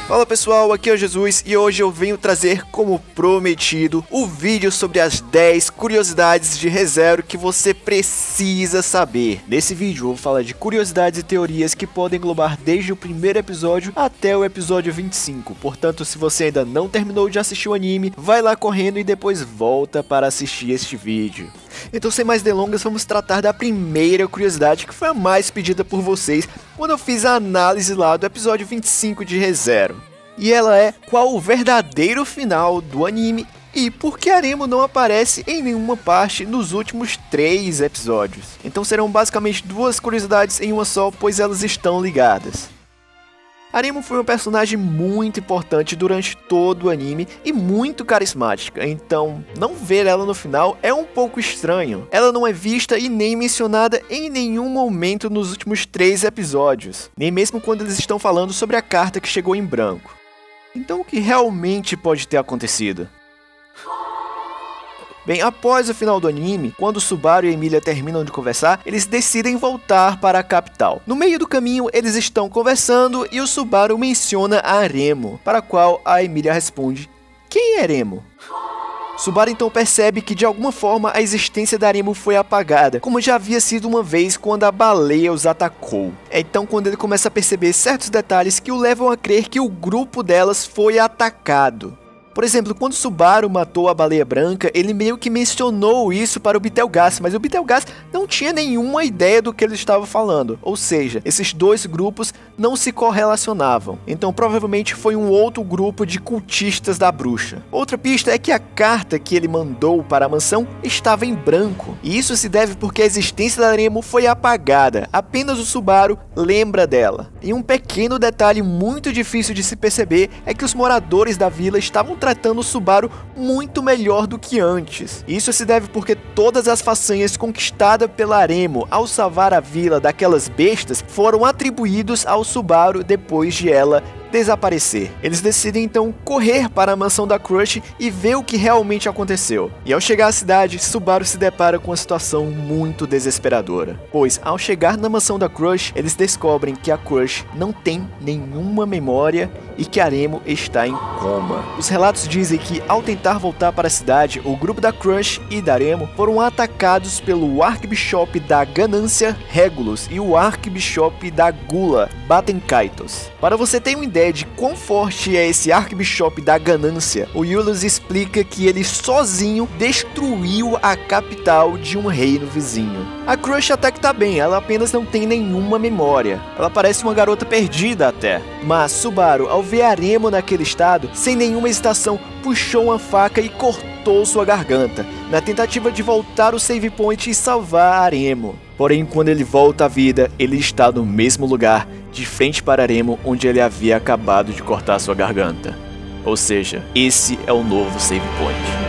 Fala pessoal, aqui é o Jesus e hoje eu venho trazer, como prometido, o vídeo sobre as 10 curiosidades de ReZero que você precisa saber. Nesse vídeo eu vou falar de curiosidades e teorias que podem englobar desde o primeiro episódio até o episódio 25. Portanto, se você ainda não terminou de assistir o anime, vai lá correndo e depois volta para assistir este vídeo. Então, sem mais delongas, vamos tratar da primeira curiosidade, que foi a mais pedida por vocês quando eu fiz a análise lá do episódio 25 de ReZero. E ela é: qual o verdadeiro final do anime e por que Aremo não aparece em nenhuma parte nos últimos 3 episódios? Então serão basicamente 2 curiosidades em uma só, pois elas estão ligadas. Aremo foi uma personagem muito importante durante todo o anime e muito carismática, então não ver ela no final é um pouco estranho. Ela não é vista e nem mencionada em nenhum momento nos últimos 3 episódios, nem mesmo quando eles estão falando sobre a carta que chegou em branco. Então o que realmente pode ter acontecido? Bem, após o final do anime, quando Subaru e Emilia terminam de conversar, eles decidem voltar para a capital. No meio do caminho, eles estão conversando e o Subaru menciona a Aremo, para a qual a Emilia responde: "Quem é Aremo?" Subaru então percebe que de alguma forma a existência da Aremo foi apagada, como já havia sido uma vez quando a baleia os atacou. É então quando ele começa a perceber certos detalhes que o levam a crer que o grupo delas foi atacado. Por exemplo, quando Subaru matou a baleia branca, ele meio que mencionou isso para o Betelgeuse, mas o Betelgeuse não tinha nenhuma ideia do que ele estava falando. Ou seja, esses 2 grupos não se correlacionavam. Então provavelmente foi um outro grupo de cultistas da bruxa. Outra pista é que a carta que ele mandou para a mansão estava em branco. E isso se deve porque a existência da Aremo foi apagada. Apenas o Subaru lembra dela. E um pequeno detalhe muito difícil de se perceber é que os moradores da vila estavam tratando o Subaru muito melhor do que antes. Isso se deve porque todas as façanhas conquistadas pela Aremo ao salvar a vila daquelas bestas foram atribuídos ao Subaru depois de ela desaparecer. Eles decidem então correr para a mansão da Crush e ver o que realmente aconteceu. E ao chegar à cidade, Subaru se depara com uma situação muito desesperadora. Pois ao chegar na mansão da Crush, eles descobrem que a Crush não tem nenhuma memória e que Aremo está em coma. Os relatos dizem que ao tentar voltar para a cidade, o grupo da Crush e da Aremo foram atacados pelo Archbishop da Ganância, Regulus, e o Archbishop da Gula, Batenkaitos. Para você ter uma ideia de quão forte é esse Archbishop da Ganância, o Julius explica que ele sozinho destruiu a capital de um reino vizinho. A Crush até que tá bem, ela apenas não tem nenhuma memória. Ela parece uma garota perdida até. Mas Subaru, ao ver Aremo naquele estado, sem nenhuma hesitação, puxou uma faca e cortou sua garganta, na tentativa de voltar o save point e salvar a Aremo. Porém, quando ele volta à vida, ele está no mesmo lugar, de frente para Aremo, onde ele havia acabado de cortar sua garganta. Ou seja, esse é o novo save point.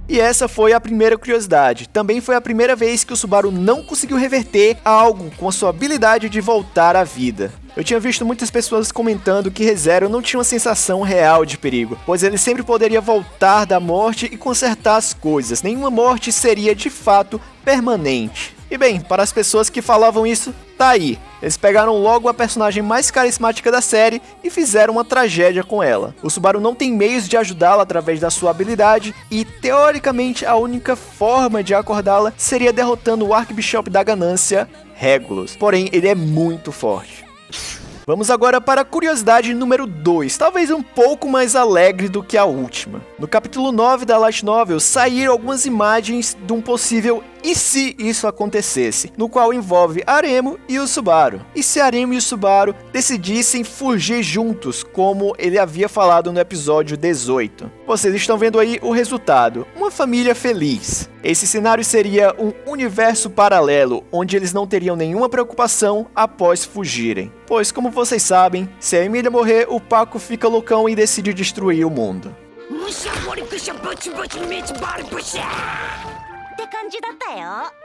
E essa foi a primeira curiosidade. Também foi a primeira vez que o Subaru não conseguiu reverter algo com a sua habilidade de voltar à vida. Eu tinha visto muitas pessoas comentando que ReZero não tinha uma sensação real de perigo, pois ele sempre poderia voltar da morte e consertar as coisas. Nenhuma morte seria de fato permanente. E bem, para as pessoas que falavam isso, tá aí. Eles pegaram logo a personagem mais carismática da série e fizeram uma tragédia com ela. O Subaru não tem meios de ajudá-la através da sua habilidade e, teoricamente, a única forma de acordá-la seria derrotando o Archbishop da Ganância, Regulus. Porém, ele é muito forte. Vamos agora para a curiosidade número 2, talvez um pouco mais alegre do que a última. No capítulo 9 da Light Novel saíram algumas imagens de um possível "e se isso acontecesse?", no qual envolve Aremo e o Subaru. E se Aremo e o Subaru decidissem fugir juntos, como ele havia falado no episódio 18? Vocês estão vendo aí o resultado, uma família feliz. Esse cenário seria um universo paralelo, onde eles não teriam nenhuma preocupação após fugirem. Pois, como vocês sabem, se a Emilia morrer, o Paco fica loucão e decide destruir o mundo.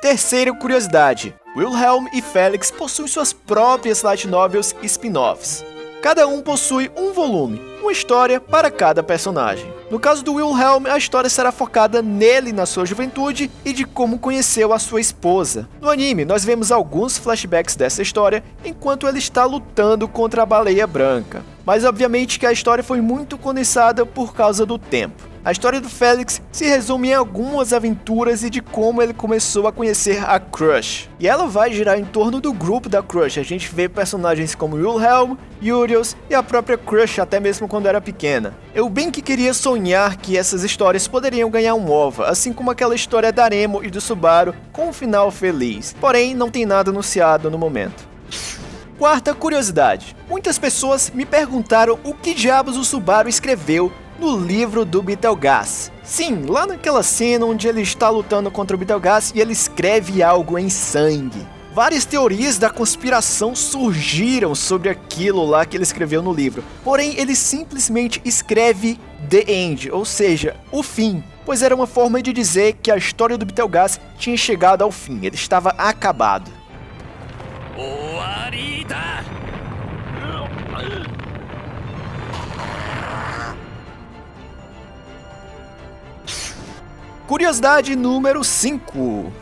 Terceira curiosidade: Wilhelm e Felix possuem suas próprias light novels e spin-offs. Cada um possui um volume, uma história para cada personagem. No caso do Wilhelm, a história será focada nele na sua juventude e de como conheceu a sua esposa. No anime, nós vemos alguns flashbacks dessa história enquanto ele está lutando contra a Baleia Branca. Mas obviamente que a história foi muito condensada por causa do tempo. A história do Felix se resume em algumas aventuras e de como ele começou a conhecer a Crush. E ela vai girar em torno do grupo da Crush. A gente vê personagens como Wilhelm, Urios e a própria Crush até mesmo quando era pequena. Eu bem que queria sonhar que essas histórias poderiam ganhar um OVA, assim como aquela história da Aremo e do Subaru com um final feliz. Porém, não tem nada anunciado no momento. Quarta curiosidade. Muitas pessoas me perguntaram o que diabos o Subaru escreveu no livro do Betelgeuse. Sim, lá naquela cena onde ele está lutando contra o Betelgeuse e ele escreve algo em sangue. Várias teorias da conspiração surgiram sobre aquilo lá que ele escreveu no livro. Porém, ele simplesmente escreve The End, ou seja, o fim. Pois era uma forma de dizer que a história do Betelgeuse tinha chegado ao fim, ele estava acabado. Curiosidade número 5.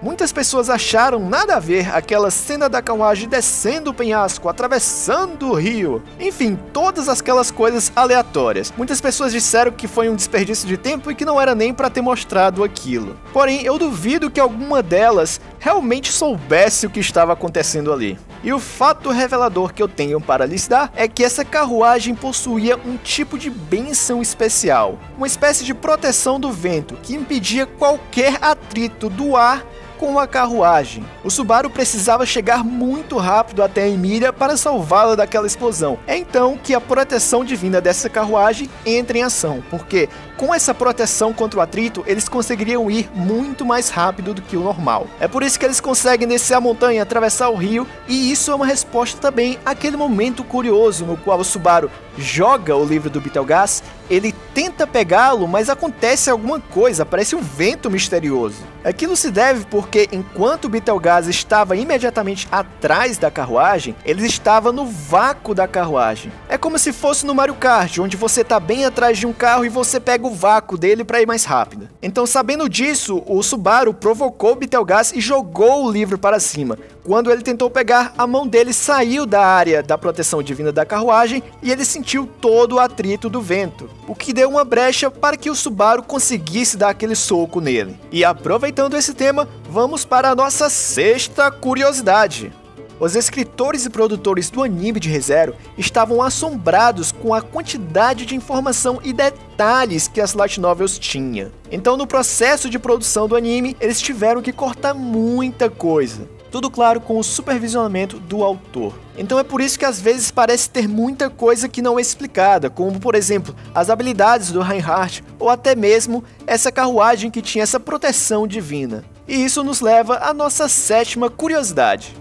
Muitas pessoas acharam nada a ver aquela cena da carruagem descendo o penhasco, atravessando o rio. Enfim, todas aquelas coisas aleatórias. Muitas pessoas disseram que foi um desperdício de tempo e que não era nem para ter mostrado aquilo. Porém, eu duvido que alguma delas realmente soubesse o que estava acontecendo ali. E o fato revelador que eu tenho para lhes dar é que essa carruagem possuía um tipo de bênção especial, uma espécie de proteção do vento que impedia qualquer atrito do ar com a carruagem. O Subaru precisava chegar muito rápido até a Emilia para salvá-la daquela explosão. É então que a proteção divina dessa carruagem entra em ação, porque com essa proteção contra o atrito, eles conseguiriam ir muito mais rápido do que o normal. É por isso que eles conseguem descer a montanha, atravessar o rio, e isso é uma resposta também àquele momento curioso no qual o Subaru joga o livro do Betelgeuse, ele tenta pegá-lo, mas acontece alguma coisa, parece um vento misterioso. Aquilo se deve porque enquanto o Betelgeuse estava imediatamente atrás da carruagem, ele estava no vácuo da carruagem. É como se fosse no Mario Kart, onde você está bem atrás de um carro e você pega o vácuo dele para ir mais rápido. Então, sabendo disso, o Subaru provocou o Betelgeuse e jogou o livro para cima. Quando ele tentou pegar, a mão dele saiu da área da proteção divina da carruagem e ele sentiu todo o atrito do vento, o que deu uma brecha para que o Subaru conseguisse dar aquele soco nele. E aproveitando esse tema, vamos para a nossa sexta curiosidade. Os escritores e produtores do anime de ReZero estavam assombrados com a quantidade de informação e detalhes que as light novels tinham. Então, no processo de produção do anime, eles tiveram que cortar muita coisa. Tudo claro com o supervisionamento do autor. Então é por isso que às vezes parece ter muita coisa que não é explicada, como por exemplo, as habilidades do Reinhardt, ou até mesmo essa carruagem que tinha essa proteção divina. E isso nos leva à nossa sétima curiosidade.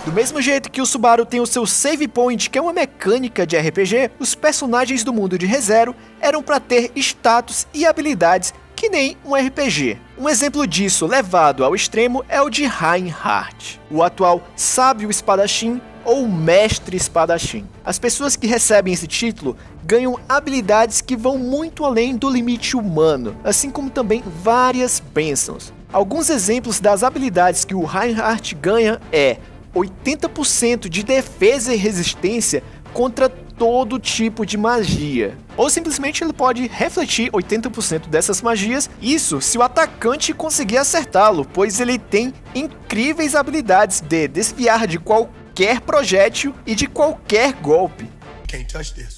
Do mesmo jeito que o Subaru tem o seu Save Point, que é uma mecânica de RPG, os personagens do mundo de ReZero eram para ter status e habilidades que nem um RPG. Um exemplo disso, levado ao extremo, é o de Reinhardt, o atual sábio espadachim ou mestre espadachim. As pessoas que recebem esse título ganham habilidades que vão muito além do limite humano, assim como também várias bênçãos. Alguns exemplos das habilidades que o Reinhardt ganha é 80% de defesa e resistência contra todo tipo de magia. Ou simplesmente ele pode refletir 80% dessas magias, isso se o atacante conseguir acertá-lo, pois ele tem incríveis habilidades de desviar de qualquer projétil e de qualquer golpe. Can't touch this.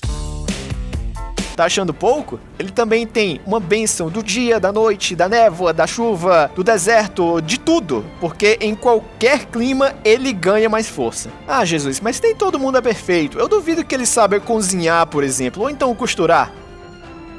Tá achando pouco? Ele também tem uma bênção do dia, da noite, da névoa, da chuva, do deserto, de tudo. Porque em qualquer clima ele ganha mais força. Ah, Jesus, mas nem todo mundo é perfeito. Eu duvido que ele saiba cozinhar, por exemplo, ou então costurar.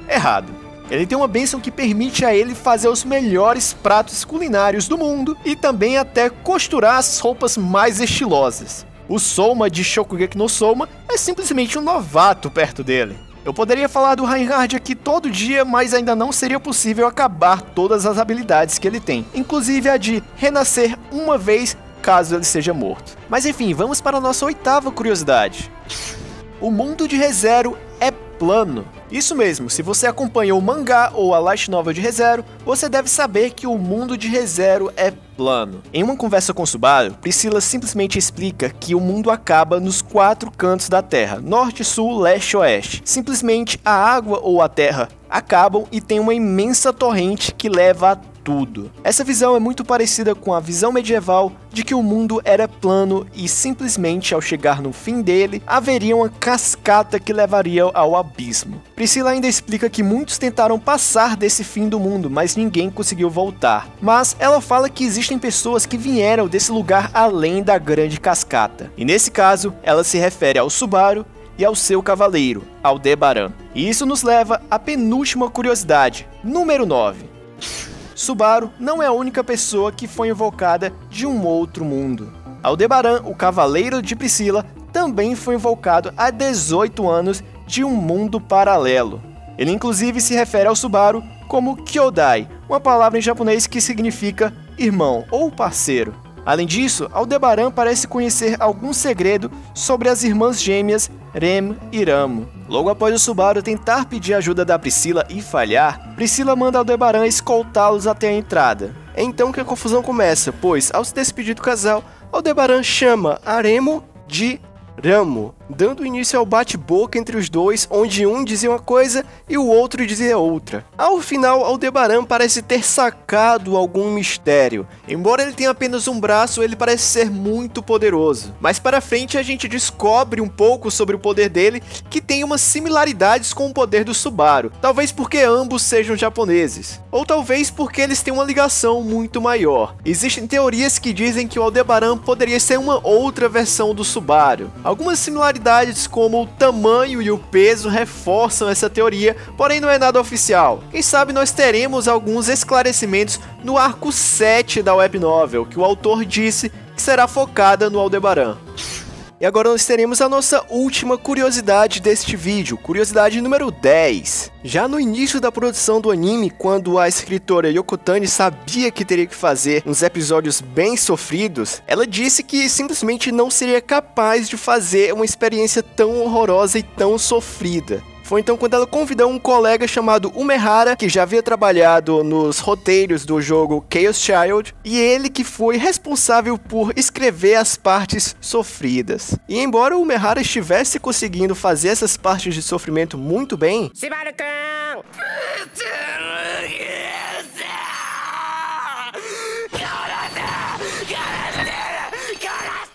Errado. Ele tem uma bênção que permite a ele fazer os melhores pratos culinários do mundo e também até costurar as roupas mais estilosas. O Soma de Shokugeki no Soma é simplesmente um novato perto dele. Eu poderia falar do Reinhard aqui todo dia, mas ainda não seria possível acabar todas as habilidades que ele tem, inclusive a de renascer uma vez caso ele seja morto. Mas enfim, vamos para a nossa 8ª curiosidade. O mundo de ReZero é plano. Isso mesmo, se você acompanhou o mangá ou a light novel de ReZero, você deve saber que o mundo de ReZero é plano. Em uma conversa com Subaru, Priscila simplesmente explica que o mundo acaba nos 4 cantos da Terra, norte, sul, leste e oeste. Simplesmente a água ou a terra acabam e tem uma imensa torrente que leva a tudo. Essa visão é muito parecida com a visão medieval de que o mundo era plano e simplesmente ao chegar no fim dele, haveria uma cascata que levaria ao abismo. Priscila ainda explica que muitos tentaram passar desse fim do mundo, mas ninguém conseguiu voltar. Mas ela fala que existem pessoas que vieram desse lugar além da grande cascata. E nesse caso, ela se refere ao Subaru e ao seu cavaleiro, Aldebaran. E isso nos leva à penúltima curiosidade, número 9. Subaru não é a única pessoa que foi invocada de um outro mundo. Aldebaran, o cavaleiro de Priscila, também foi invocado há 18 anos de um mundo paralelo. Ele inclusive se refere ao Subaru como Kyodai, uma palavra em japonês que significa irmão ou parceiro. Além disso, Aldebaran parece conhecer algum segredo sobre as irmãs gêmeas Rem e Ramo. Logo após o Subaru tentar pedir ajuda da Priscila e falhar, Priscila manda Aldebaran escoltá-los até a entrada. É então que a confusão começa, pois, ao se despedir do casal, Aldebaran chama a Remo de Ramo, dando início ao bate-boca entre os dois, onde um dizia uma coisa e o outro dizia outra. Ao final, Aldebaran parece ter sacado algum mistério. Embora ele tenha apenas um braço, ele parece ser muito poderoso. Mais para frente, a gente descobre um pouco sobre o poder dele, que tem umas similaridades com o poder do Subaru. Talvez porque ambos sejam japoneses, ou talvez porque eles têm uma ligação muito maior. Existem teorias que dizem que o Aldebaran poderia ser uma outra versão do Subaru. Algumas similaridades como o tamanho e o peso reforçam essa teoria, porém não é nada oficial. Quem sabe nós teremos alguns esclarecimentos no arco 7 da web novel, que o autor disse que será focada no Aldebaran. E agora nós teremos a nossa última curiosidade deste vídeo, curiosidade número 10. Já no início da produção do anime, quando a escritora Yoko Tani sabia que teria que fazer uns episódios bem sofridos, ela disse que simplesmente não seria capaz de fazer uma experiência tão horrorosa e tão sofrida. Foi então quando ela convidou um colega chamado Umehara, que já havia trabalhado nos roteiros do jogo Chaos Child, e ele que foi responsável por escrever as partes sofridas. E embora o Umehara estivesse conseguindo fazer essas partes de sofrimento muito bem,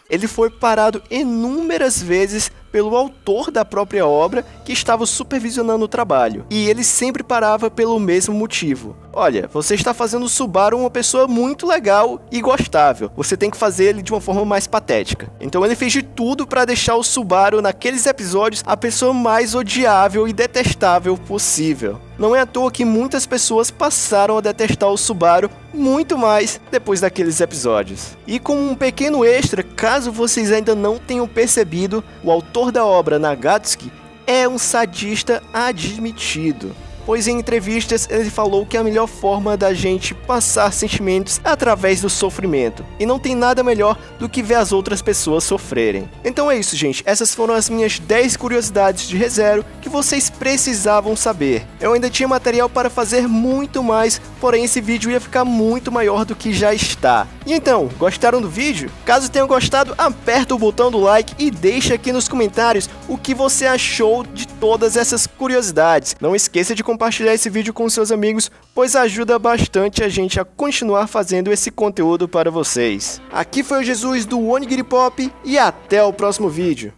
ele foi parado inúmeras vezes pelo autor da própria obra que estava supervisionando o trabalho. E ele sempre parava pelo mesmo motivo. Olha, você está fazendo o Subaru uma pessoa muito legal e gostável. Você tem que fazer ele de uma forma mais patética. Então ele fez de tudo para deixar o Subaru naqueles episódios a pessoa mais odiável e detestável possível. Não é à toa que muitas pessoas passaram a detestar o Subaru muito mais depois daqueles episódios. E como um pequeno extra, caso vocês ainda não tenham percebido, o autor da obra, Nagatsuki, é um sadista admitido. Pois em entrevistas ele falou que a melhor forma da gente passar sentimentos é através do sofrimento. E não tem nada melhor do que ver as outras pessoas sofrerem. Então é isso, gente. Essas foram as minhas 10 curiosidades de ReZero que vocês precisavam saber. Eu ainda tinha material para fazer muito mais, porém esse vídeo ia ficar muito maior do que já está. E então, gostaram do vídeo? Caso tenham gostado, aperta o botão do like e deixa aqui nos comentários o que você achou de todas essas curiosidades. Não esqueça de compartilhar esse vídeo com seus amigos, pois ajuda bastante a gente a continuar fazendo esse conteúdo para vocês. Aqui foi o Jesus do Onigiri Pop e até o próximo vídeo.